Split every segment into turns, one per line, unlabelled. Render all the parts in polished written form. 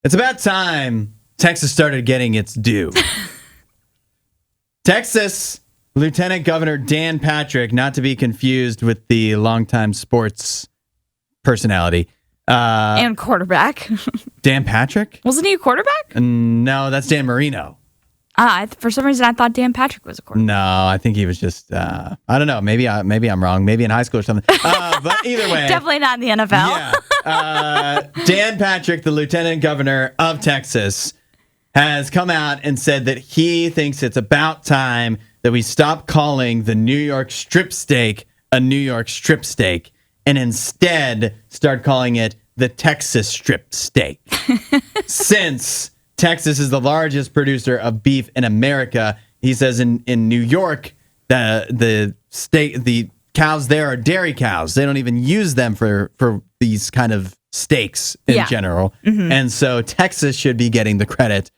It's about time Texas started getting its due. Texas Lieutenant Governor Dan Patrick, not to be confused with the longtime sports personality.
And quarterback.
Dan Patrick?
Wasn't he a quarterback?
No, that's Dan Marino.
For some reason, I thought Dan Patrick was a quarterback.
No, I think he was just, I don't know. Maybe I'm wrong. Maybe in high school or something. But either way.
Definitely not in the NFL.
Yeah. Dan Patrick, the Lieutenant Governor of Texas, has come out and said that he thinks it's about time that we stop calling the New York strip steak a New York strip steak and instead start calling it the Texas strip steak. Since Texas is the largest producer of beef in America, he says in New York, the cows there are dairy cows. They don't even use them for these kind of steaks in general. Mm-hmm. And so Texas should be getting the credit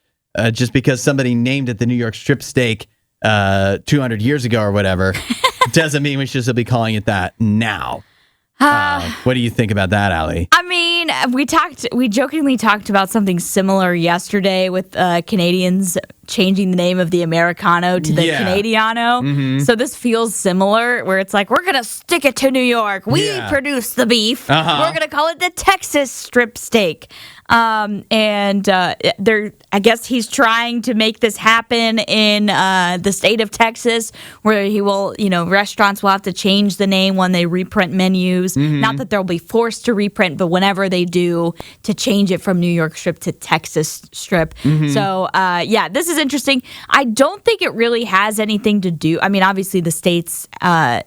just because somebody named it the New York strip steak 200 years ago or whatever doesn't mean we should still be calling it that now. What do you think about that, Allie?
I mean, we jokingly talked about something similar yesterday with Canadians changing the name of the Americano to the Canadiano. Mm-hmm. So this feels similar, where it's like, we're going to stick it to New York. We produce the beef. Uh-huh. We're going to call it the Texas strip steak. I guess he's trying to make this happen in the state of Texas, where he will, restaurants will have to change the name when they reprint menus. Mm-hmm. Not that they'll be forced to reprint, but whenever they do, to change it from New York strip to Texas strip. Mm-hmm. So, this is interesting. I don't think it really has anything to do. I mean, obviously the states, I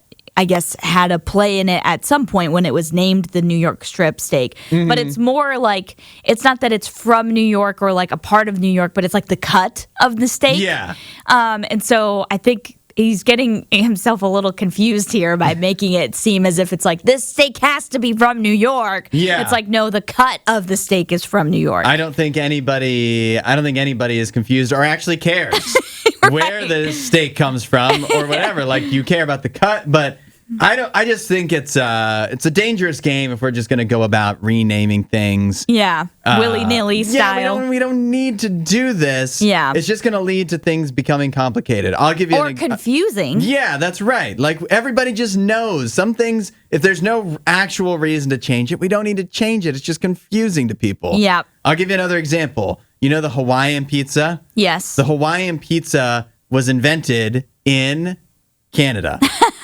guess, had a play in it at some point when it was named the New York strip steak. Mm-hmm. But it's more like, it's not that it's from New York or like a part of New York, but it's like the cut of the steak.
Yeah.
And so I think he's getting himself a little confused here by making it seem as if it's like, this steak has to be from New York. Yeah. It's like, no, the cut of the steak is from New York.
I don't think anybody is confused or actually cares right. where the steak comes from or whatever. Like, you care about the cut, but I just think it's a dangerous game if we're just going to go about renaming things.
Yeah, willy-nilly style.
Yeah, we don't need to do this.
Yeah.
It's just going to lead to things becoming complicated. I'll give you
confusing.
Yeah, that's right. Like, everybody just knows some things. If there's no actual reason to change it, we don't need to change it. It's just confusing to people.
Yeah.
I'll give you another example. You know the Hawaiian pizza?
Yes.
The Hawaiian pizza was invented in Canada.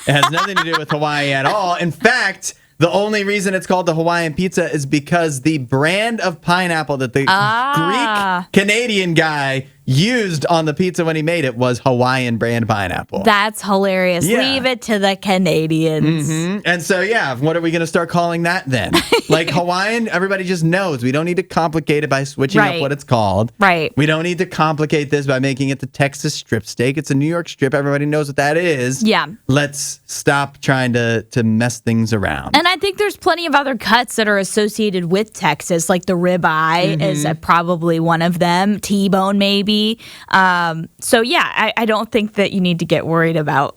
It has nothing to do with Hawaii at all. In fact, the only reason it's called the Hawaiian pizza is because the brand of pineapple that the Greek Canadian guy used on the pizza when he made it was Hawaiian brand pineapple.
That's hilarious. Yeah. Leave it to the Canadians.
Mm-hmm. And so, what are we going to start calling that then? Like Hawaiian, everybody just knows. We don't need to complicate it by switching up what it's called.
Right.
We don't need to complicate this by making it the Texas strip steak. It's a New York strip. Everybody knows what that is.
Yeah.
Let's stop trying to mess things around.
And I think there's plenty of other cuts that are associated with Texas, like the ribeye is probably one of them. T-bone, maybe. I don't think that you need to get worried about,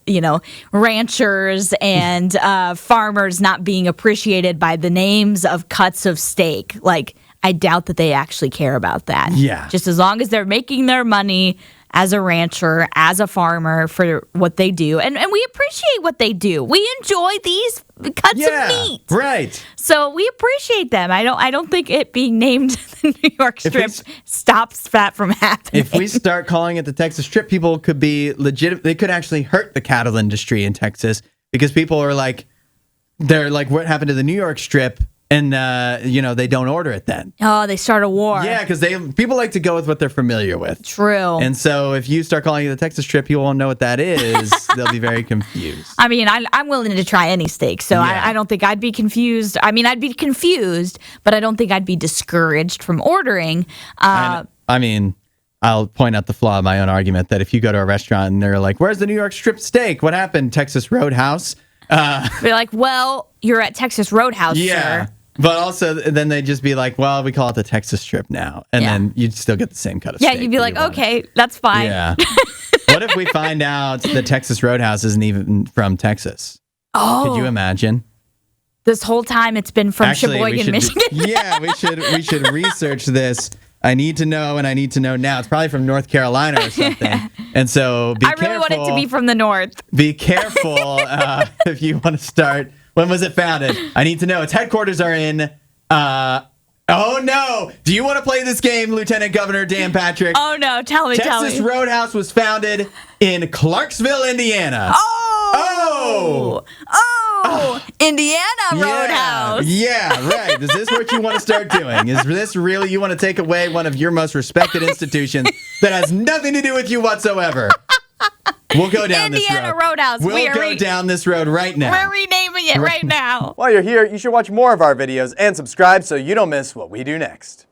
ranchers and farmers not being appreciated by the names of cuts of steak. Like, I doubt that they actually care about that.
Yeah.
Just as long as they're making their money as a rancher, as a farmer, for what they do. And we appreciate what they do. We enjoy these cuts of meat.
Right.
So we appreciate them. I don't think it being named the New York strip stops that from happening.
If we start calling it the Texas strip, people could be legit. They could actually hurt the cattle industry in Texas because people are like, what happened to the New York strip? And, they don't order it then.
Oh, they start a war.
Yeah, because people like to go with what they're familiar with.
True.
And so if you start calling it the Texas strip, people won't know what that is. They'll be very confused.
I mean, I'm willing to try any steak, so I don't think I'd be confused. I mean, I'd be confused, but I don't think I'd be discouraged from ordering.
I'll point out the flaw of my own argument that if you go to a restaurant and they're like, where's the New York strip steak? What happened? Texas Roadhouse?
They're like, well, you're at Texas Roadhouse, sir.
But also, then they'd just be like, well, we call it the Texas strip now. And then you'd still get the same cut of steak.
Yeah, you'd be like, okay, that's fine.
Yeah. What if we find out the Texas Roadhouse isn't even from Texas?
Oh.
Could you imagine?
This whole time it's been from Sheboygan, Michigan.
Yeah, we should research this I need to know, and I need to know now. It's probably from North Carolina or something. And so be careful.
I really want it to be from the north.
Be careful if you want to start. When was it founded? I need to know. Its headquarters are in... oh, no. Do you want to play this game, Lieutenant Governor Dan Patrick?
Oh, no. Tell me.
Texas Roadhouse was founded in Clarksville, Indiana.
Oh! Indiana Roadhouse.
Yeah, right. Is this what you want to start doing? Is this really you want to take away one of your most respected institutions that has nothing to do with you whatsoever? We'll go down this road.
Indiana Roadhouse.
We'll go down this road right now.
We're renaming it right now.
While you're here, you should watch more of our videos and subscribe so you don't miss what we do next.